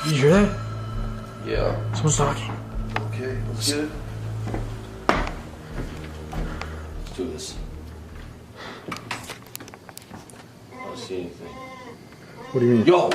You hear that? Yeah. Someone's talking. Okay, let's get it. Let's do this. I don't see anything. What do you mean? Yo!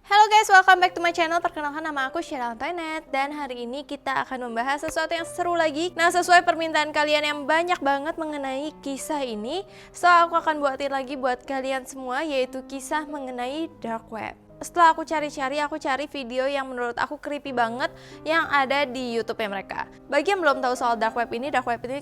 Halo guys, welcome back to my channel. Perkenalkan, nama aku Sheila Antoinette. Dan hari ini kita akan membahas sesuatu yang seru lagi. Nah, sesuai permintaan kalian yang banyak banget mengenai kisah ini, so aku akan buatin lagi buat kalian semua, yaitu kisah mengenai dark web. Setelah aku cari video yang menurut aku creepy banget yang ada di YouTube-nya mereka. Bagi yang belum tahu soal dark web ini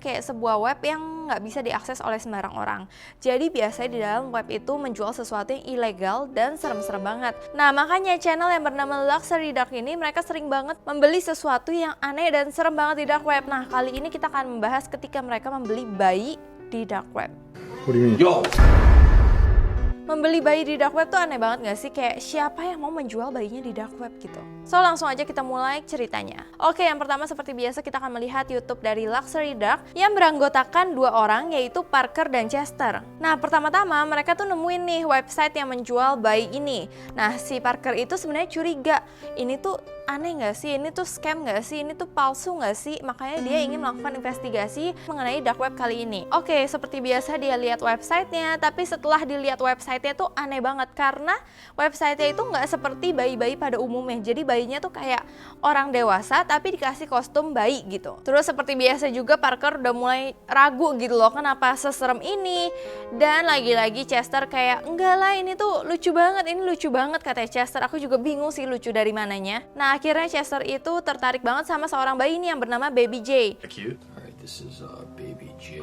kayak sebuah web yang nggak bisa diakses oleh sembarang orang. Jadi biasanya di dalam web itu menjual sesuatu yang ilegal dan serem-serem banget. Nah, makanya channel yang bernama Luxury Dark ini mereka sering banget membeli sesuatu yang aneh dan serem banget di dark web. Nah, kali ini kita akan membahas ketika mereka membeli bayi di dark web. What do you mean? Yo! Membeli bayi di dark web tuh aneh banget gak sih? Kayak siapa yang mau menjual bayinya di dark web gitu? So langsung aja kita mulai ceritanya. Oke, yang pertama seperti biasa kita akan melihat YouTube dari Luxury Dark yang beranggotakan dua orang, yaitu Parker dan Chester. Nah, pertama-tama mereka tuh nemuin nih website yang menjual bayi ini. Nah, si Parker itu sebenarnya curiga, ini tuh aneh gak sih? Ini tuh scam gak sih? Ini tuh palsu gak sih? Makanya dia ingin melakukan investigasi mengenai dark web kali ini. Oke, seperti biasa dia lihat websitenya, tapi setelah dilihat websitenya tuh aneh banget karena websitenya itu nggak seperti bayi-bayi pada umumnya. Jadi bayinya tuh kayak orang dewasa tapi dikasih kostum bayi gitu. Terus seperti biasa juga Parker udah mulai ragu gitu loh, kenapa seserem ini. Dan lagi-lagi Chester kayak, enggak lah ini tuh lucu banget katanya Chester. Aku juga bingung sih lucu dari mananya. Nah, akhirnya Chester itu tertarik banget sama seorang bayi ini yang bernama Baby J. Cute. Alright, this is Baby J.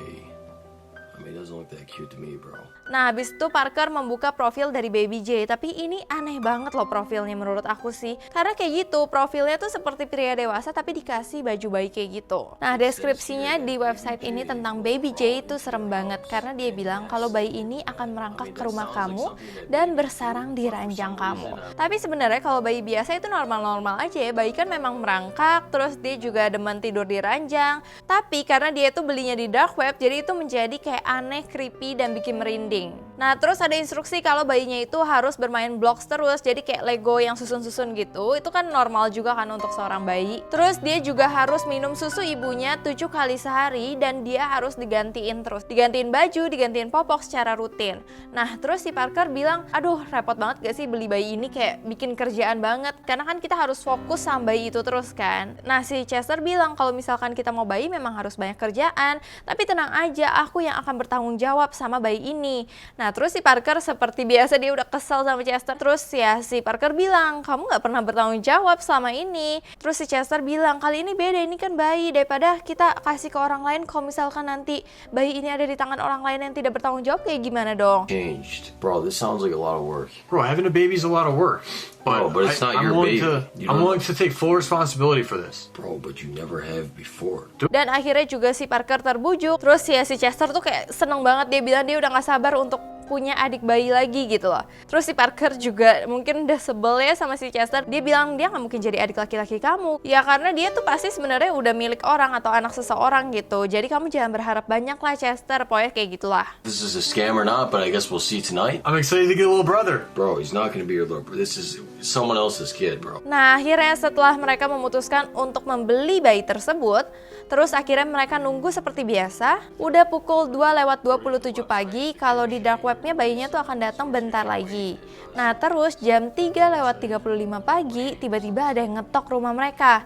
I mean, it doesn't look that cute to me, bro. Nah, habis itu Parker membuka profil dari Baby J. Tapi ini aneh banget loh profilnya menurut aku sih. Karena kayak gitu, profilnya tuh seperti pria dewasa tapi dikasih baju bayi kayak gitu. Nah, deskripsinya di website ini tentang Baby J itu serem banget. Karena dia bilang kalau bayi ini akan merangkak ke rumah kamu dan bersarang di ranjang kamu. Tapi sebenarnya kalau bayi biasa itu normal-normal aja ya. Bayi kan memang merangkak, terus dia juga demen tidur di ranjang. Tapi karena dia tuh belinya di dark web, jadi itu menjadi kayak aneh, creepy, dan bikin merinding. Nah, terus ada instruksi kalau bayinya itu harus bermain blocks terus, jadi kayak Lego yang susun-susun gitu. Itu kan normal juga kan untuk seorang bayi. Terus dia juga harus minum susu ibunya 7 kali sehari dan dia harus digantiin terus. Digantiin baju, digantiin popok secara rutin. Nah, terus si Parker bilang, aduh repot banget gak sih beli bayi ini, kayak bikin kerjaan banget. Karena kan kita harus fokus sama bayi itu terus kan. Nah, si Chester bilang kalau misalkan kita mau bayi memang harus banyak kerjaan. Tapi tenang aja, aku yang akan bertanggung jawab sama bayi ini. Nah, terus si Parker seperti biasa dia udah kesel sama Chester. Terus ya si Parker bilang, kamu gak pernah bertanggung jawab selama ini. Terus si Chester bilang, kali ini beda, ini kan bayi. Daripada kita kasih ke orang lain, kalau misalkan nanti bayi ini ada di tangan orang lain yang tidak bertanggung jawab, kayak gimana dong? Changed. Bro, this sounds like a lot of work. Bro, having a baby is a lot of work. But it's not your baby. I'm willing to take full responsibility for this. Bro, but you never have before. Dan akhirnya juga si Parker terbujuk. Terus ya si Chester tuh kayak seneng banget. Dia bilang dia udah gak sabar untuk punya adik bayi lagi gitu loh. Terus si Parker juga mungkin udah sebel ya sama si Chester. Dia bilang dia gak mungkin jadi adik laki-laki kamu. Ya karena dia tuh pasti sebenarnya udah milik orang atau anak seseorang gitu. Jadi kamu jangan berharap banyak lah Chester. Pokoknya kayak gitulah. This is a scam or not, but I guess we'll see tonight. I'm excited to get a little brother. Bro, he's not gonna be your little brother. This is someone else's kid, bro. Nah, akhirnya setelah mereka memutuskan untuk membeli bayi tersebut, terus akhirnya mereka nunggu seperti biasa. Udah pukul 2:27 pagi, kalau di dark webnya bayinya tuh akan datang bentar lagi. Nah, terus jam 3:35 pagi, tiba-tiba ada yang ngetok rumah mereka.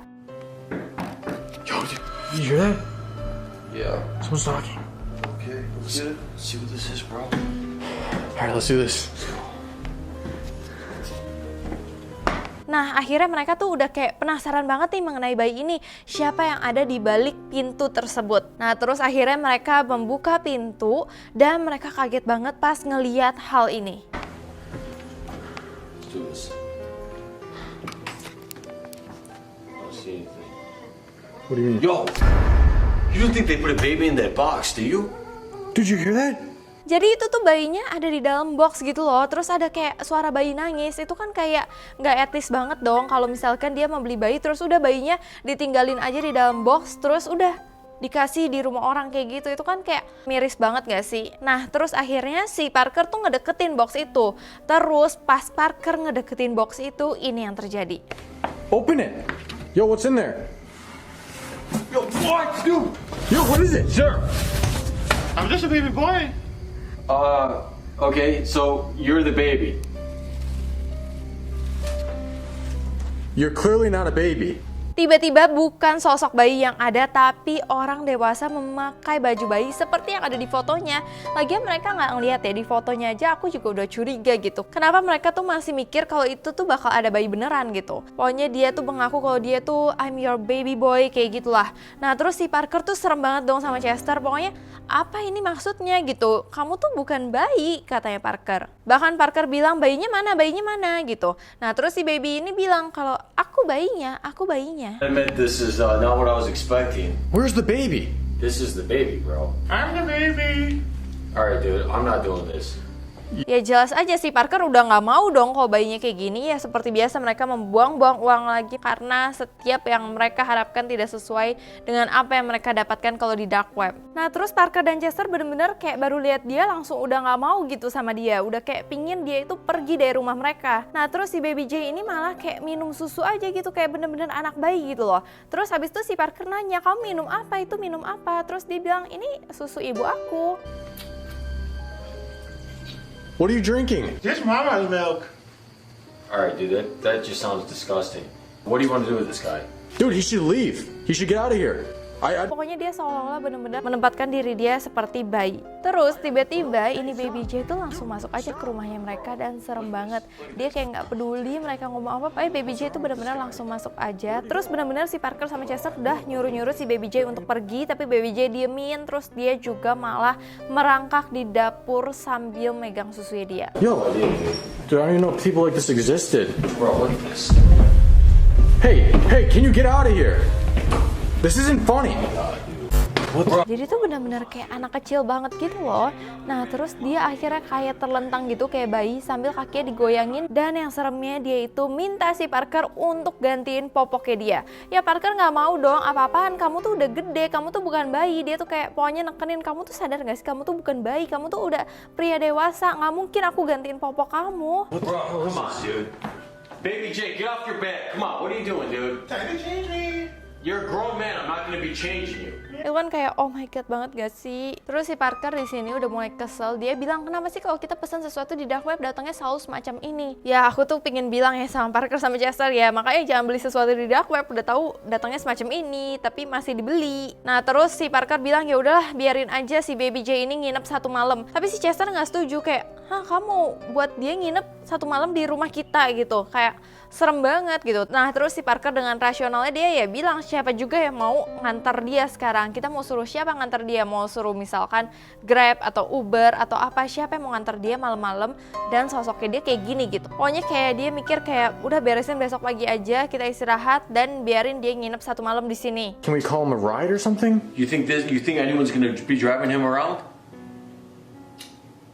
Yo, you hear that? Yeah. Someone's talking. Okay, let's get it. See what this is, bro. Alright, let's do this. Nah, akhirnya mereka tuh udah kayak penasaran banget nih mengenai bayi ini. Siapa yang ada di balik pintu tersebut. Nah, terus akhirnya mereka membuka pintu dan mereka kaget banget pas ngeliat hal ini. Let's do this. I don't see anything. What do you mean? Yo! You don't think they put a baby in that box, do you? Did you hear that? Jadi itu tuh bayinya ada di dalam box gitu loh. Terus ada kayak suara bayi nangis. Itu kan kayak nggak etis banget dong kalau misalkan dia mau beli bayi terus udah bayinya ditinggalin aja di dalam box terus udah dikasih di rumah orang kayak gitu. Itu kan kayak miris banget gak sih? Nah terus akhirnya si Parker tuh ngedeketin box itu. Terus pas Parker ngedeketin box itu, ini yang terjadi. Open it. Yo, what's in there? Yo, what, dude? Yo, what is it? Sir, I'm just a baby boy. Okay, so you're the baby. You're clearly not a baby. Tiba-tiba bukan sosok bayi yang ada, tapi orang dewasa memakai baju bayi seperti yang ada di fotonya. Lagian mereka nggak ngeliat ya, di fotonya aja aku juga udah curiga gitu. Kenapa mereka tuh masih mikir kalau itu tuh bakal ada bayi beneran gitu. Pokoknya dia tuh mengaku kalau dia tuh I'm your baby boy, kayak gitulah. Nah terus si Parker tuh serem banget dong sama Chester. Pokoknya apa ini maksudnya gitu. Kamu tuh bukan bayi, katanya Parker. Bahkan Parker bilang bayinya mana gitu. Nah terus si baby ini bilang kalau aku bayinya. Admit this is not what I was expecting. Where's the baby? This is the baby, bro. I'm the baby. Alright, dude, I'm not doing this. Ya jelas aja sih Parker udah nggak mau dong kalau bayinya kayak gini. Ya seperti biasa mereka membuang-buang uang lagi karena setiap yang mereka harapkan tidak sesuai dengan apa yang mereka dapatkan kalau di dark web. Nah terus Parker dan Chester bener-bener kayak baru lihat dia langsung udah nggak mau gitu sama dia. Udah kayak pingin dia itu pergi dari rumah mereka. Nah terus si baby J ini malah kayak minum susu aja gitu, kayak bener-bener anak bayi gitu loh. Terus habis itu si Parker nanya, kamu minum apa, itu minum apa? Terus dia bilang ini susu ibu aku. What are you drinking? This mama's milk. Alright, dude, that just sounds disgusting. What do you want to do with this guy? Dude, he should leave. He should get out of here. Pokoknya dia seolah-olah benar-benar menempatkan diri dia seperti bayi. Terus tiba-tiba ini baby J itu langsung masuk aja ke rumahnya mereka dan serem banget. Dia kayak nggak peduli mereka ngomong apa, baby J itu benar-benar langsung masuk aja. Terus benar-benar si Parker sama Chester udah nyuruh-nyuruh si baby J untuk pergi, tapi baby J diemin. Terus dia juga malah merangkak di dapur sambil megang susunya dia. Yo, dude, I don't even know if people like this existed. Bro, look at this. Hey, can you get out of here? This isn't funny. Jadi tuh benar-benar kayak anak kecil banget gitu loh. Nah terus dia akhirnya kayak terlentang gitu kayak bayi sambil kakinya digoyangin. Dan yang seremnya dia itu minta si Parker untuk gantiin popoknya dia. Ya Parker nggak mau dong, apa-apaan, kamu tuh udah gede, kamu tuh bukan bayi. Dia tuh kayak pokoknya nekenin, kamu tuh sadar gak sih, kamu tuh bukan bayi, kamu tuh udah pria dewasa, nggak mungkin aku gantiin popok kamu. Bro, come on, dude. Baby J, get off your bed. Come on, what are you doing, dude? Time to change me. You're a grown man. I'm not gonna be changing you. Itu kan kayak oh my god banget gak sih? Terus si Parker di sini udah mulai kesel. Dia bilang kenapa sih kalau kita pesan sesuatu di dark web datangnya selalu semacam ini? Ya aku tuh pengen bilang ya sama Parker sama Chester ya, makanya jangan beli sesuatu di dark web udah tahu datangnya semacam ini tapi masih dibeli. Nah terus si Parker bilang ya udahlah biarin aja si baby J ini nginep 1 malam. Tapi si Chester nggak setuju, kayak hah kamu buat dia nginep 1 malam di rumah kita gitu, kayak serem banget gitu. Nah terus si Parker dengan rasionalnya dia ya bilang siapa juga yang mau nganter dia sekarang, kita mau suruh siapa nganter dia, mau suruh misalkan Grab atau Uber atau apa, siapa yang mau nganter dia malam-malam dan sosoknya dia kayak gini gitu. Pokoknya kayak dia mikir kayak udah beresin besok pagi aja, kita istirahat dan biarin dia nginep 1 malam di sini. Can we call him a ride or something? You think anyone's gonna be driving him around?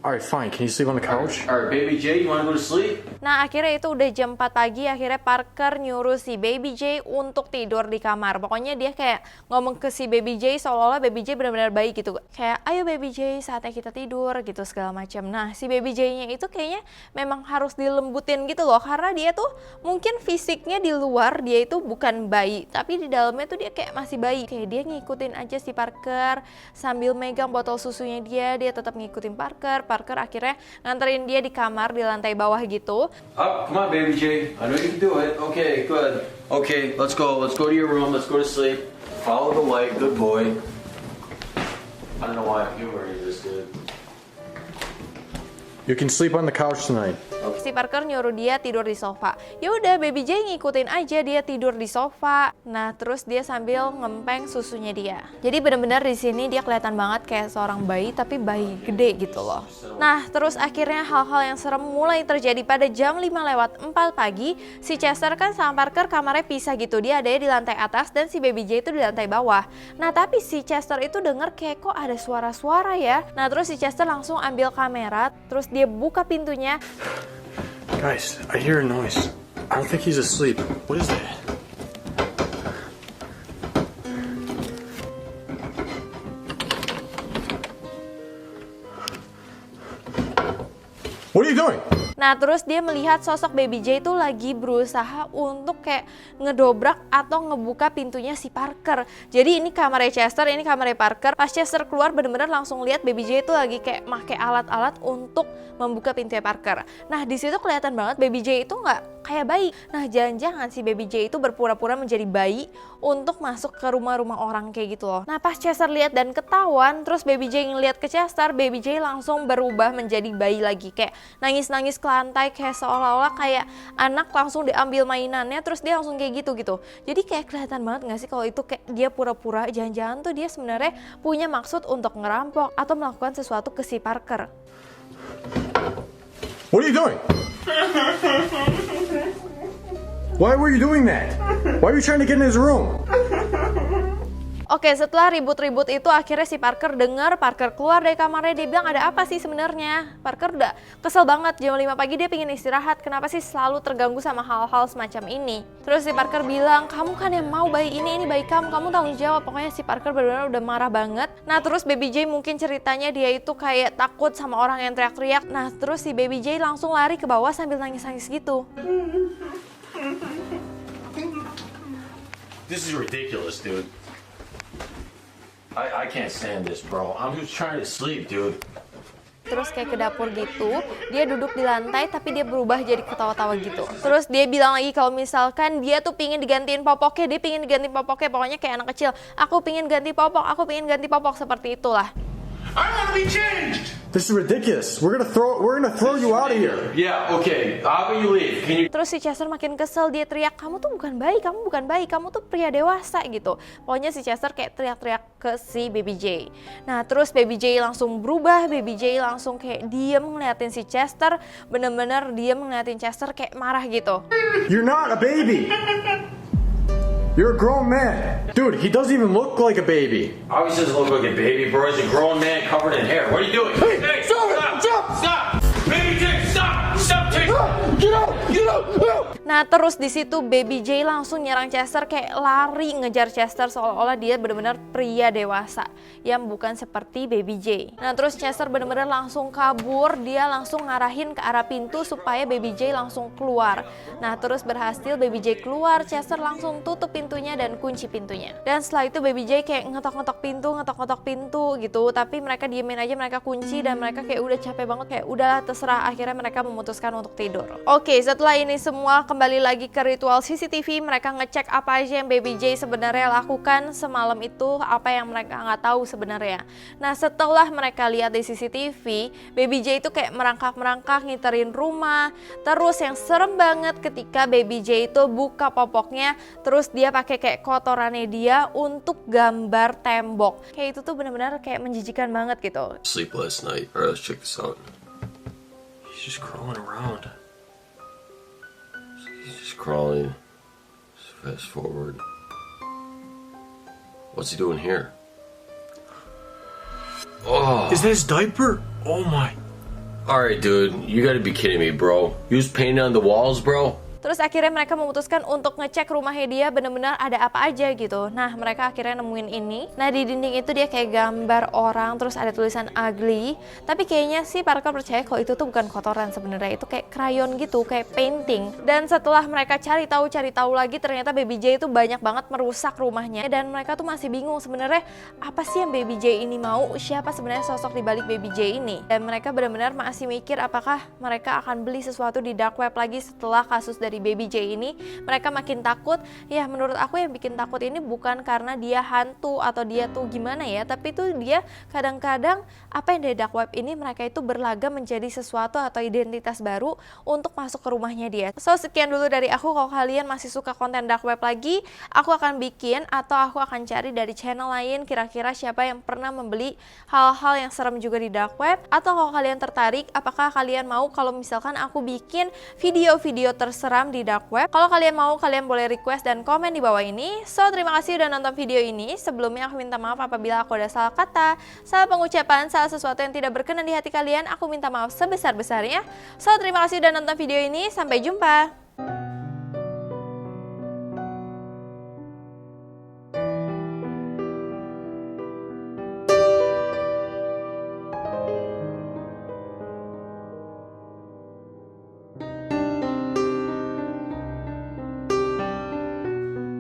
Alright, fine. Can you sleep on the couch? Alright, baby J, you wanna go to sleep? Nah akhirnya itu udah jam 4 pagi, akhirnya Parker nyuruh si baby J untuk tidur di kamar. Pokoknya dia kayak ngomong ke si baby J seolah-olah baby J benar-benar baik gitu. Kayak ayo baby J saatnya kita tidur gitu segala macam. Nah si baby J-nya itu kayaknya memang harus dilembutin gitu loh. Karena dia tuh mungkin fisiknya di luar dia itu bukan bayi, tapi di dalamnya tuh dia kayak masih bayi. Kayak dia ngikutin aja si Parker sambil megang botol susunya dia tetap ngikutin Parker. Parker akhirnya nganterin dia di kamar di lantai bawah gitu. Up, come on, baby J. I know you can do it. Okay, good. Okay, let's go. Let's go to your room. Let's go to sleep. Follow the light. Good boy. I don't know why I'm humoring this, dude. You can sleep on the couch tonight. Si Parker nyuruh dia tidur di sofa. Ya udah, Baby J ngikutin aja, dia tidur di sofa. Nah, terus dia sambil ngempeng susunya dia. Jadi benar-benar di sini dia kelihatan banget kayak seorang bayi, tapi bayi gede gitu loh. Nah, terus akhirnya hal-hal yang serem mulai terjadi pada jam 5:04 pagi. Si Chester kan sama Parker kamarnya pisah gitu. Dia adanya di lantai atas dan si Baby J itu di lantai bawah. Nah, tapi si Chester itu denger kayak kok ada suara-suara ya. Nah, terus si Chester langsung ambil kamera, terus dia buka pintunya. Guys, I hear a noise. I don't think he's asleep. What is that? What are you doing? Nah, terus dia melihat sosok Baby J itu lagi berusaha untuk kayak ngedobrak atau ngebuka pintunya si Parker. Jadi ini kamarnya Chester, ini kamarnya Parker. Pas Chester keluar bener-bener langsung lihat Baby J itu lagi kayak make alat-alat untuk membuka pintunya Parker. Nah, di situ kelihatan banget Baby J itu nggak kayak bayi. Nah, jangan-jangan si Baby J itu berpura-pura menjadi bayi untuk masuk ke rumah-rumah orang kayak gitu loh. Nah, pas Chester lihat dan ketahuan, terus Baby J ngeliat ke Chester, Baby J langsung berubah menjadi bayi lagi, kayak nangis-nangis ke lantai, kayak seolah-olah kayak anak langsung diambil mainannya, terus dia langsung kayak gitu. Jadi kayak kelihatan banget gak sih kalau itu kayak dia pura-pura, jangan-jangan tuh dia sebenarnya punya maksud untuk ngerampok atau melakukan sesuatu ke si Parker. What are you doing? Why were you doing that? Why are you trying to get in his room? Oke, setelah ribut-ribut itu akhirnya si Parker dengar, Parker keluar dari kamarnya, dia bilang ada apa sih sebenarnya? Parker udah kesel banget, jam 5 pagi dia pengen istirahat, kenapa sih selalu terganggu sama hal-hal semacam ini? Terus si Parker bilang, kamu kan yang mau bayi ini bayi kamu tanggung jawab. Pokoknya si Parker benar-benar udah marah banget. Nah, terus Baby J mungkin ceritanya dia itu kayak takut sama orang yang teriak-teriak. Nah, terus si Baby J langsung lari ke bawah sambil nangis-nangis gitu. This is ridiculous, dude. I can't stand this, bro. I'm just trying to sleep, dude. Terus kayak ke dapur gitu, dia duduk di lantai tapi dia berubah jadi ketawa-tawa gitu. Terus dia bilang lagi kalau misalkan dia tuh pingin digantiin popoknya, dia pingin diganti popoknya, pokoknya kayak anak kecil. Aku pingin ganti popok, seperti itulah. I want to be changed. This is ridiculous. We're gonna throw you out of here. Yeah, okay. How about you leave? Can you... Terus si Chester makin kesel, dia teriak, kamu tuh bukan bayi, kamu tuh pria dewasa gitu. Pokoknya si Chester kayak teriak-teriak ke si Baby J. Nah, terus Baby J langsung berubah, Baby J langsung kayak diem ngeliatin si Chester, bener-bener diem ngeliatin Chester kayak marah gitu. You're not a baby. You're a grown man. Dude, he doesn't even look like a baby. Obviously doesn't look like a baby, bro. He's a grown man covered in hair. What are you doing? Hey, stop! Baby J, stop! Stop, J! Get out! Nah, terus di situ Baby J langsung nyerang Chester, kayak lari ngejar Chester seolah-olah dia benar-benar pria dewasa yang bukan seperti Baby J. Nah, terus Chester benar-benar langsung kabur, dia langsung ngarahin ke arah pintu supaya Baby J langsung keluar. Nah, terus berhasil Baby J keluar, Chester langsung tutup pintunya dan kunci pintunya. Dan setelah itu Baby J kayak ngetok-ngetok pintu gitu, tapi mereka diemin aja, mereka kunci dan mereka kayak udah capek banget, kayak udahlah terserah, akhirnya mereka memutuskan untuk tidur. Oke, setelah ini semua kembali lagi ke ritual CCTV, mereka ngecek apa aja yang Baby J sebenarnya lakukan semalam itu, apa yang mereka nggak tahu sebenarnya. Nah, setelah mereka lihat di CCTV, Baby J itu kayak merangkak-merangkak ngiterin rumah. Terus yang serem banget ketika Baby J itu buka popoknya, terus dia pakai kayak kotorannya dia untuk gambar tembok. Kayak itu tuh benar-benar kayak menjijikan banget gitu. Sleep last night. Alright, let's check this out. He's just crawling around. He's just crawling. Let's fast forward. What's he doing here? Oh. Is that his diaper? Oh my. Alright, dude. You gotta be kidding me, bro. You was painting on the walls, bro? Terus akhirnya mereka memutuskan untuk ngecek rumahnya dia benar-benar ada apa aja gitu. Nah, mereka akhirnya nemuin ini. Nah, di dinding itu dia kayak gambar orang, terus ada tulisan ugly. Tapi kayaknya sih Parker percaya kalau itu tuh bukan kotoran sebenarnya, itu kayak krayon gitu, kayak painting. Dan setelah mereka cari tahu lagi, ternyata Baby J itu banyak banget merusak rumahnya. Dan mereka tuh masih bingung sebenarnya apa sih yang Baby J ini mau, siapa sebenarnya sosok di balik Baby J ini. Dan mereka benar-benar masih mikir apakah mereka akan beli sesuatu di dark web lagi setelah kasus dari dari Baby J ini, mereka makin takut. Ya menurut aku yang bikin takut ini bukan karena dia hantu atau dia tuh gimana ya, tapi tuh dia kadang-kadang apa yang dari dark web ini mereka itu berlagak menjadi sesuatu atau identitas baru untuk masuk ke rumahnya dia. So sekian dulu dari aku. Kalau kalian masih suka konten dark web lagi, aku akan bikin atau aku akan cari dari channel lain kira-kira siapa yang pernah membeli hal-hal yang serem juga di dark web. Atau kalau kalian tertarik, apakah kalian mau kalau misalkan aku bikin video-video terseram di dark web? Kalau kalian mau, kalian boleh request dan komen di bawah ini. So terima kasih udah nonton video ini. Sebelumnya aku minta maaf apabila aku ada salah kata, salah pengucapan, salah sesuatu yang tidak berkenan di hati kalian. Aku minta maaf sebesar-besarnya. So terima kasih udah nonton video ini. Sampai jumpa.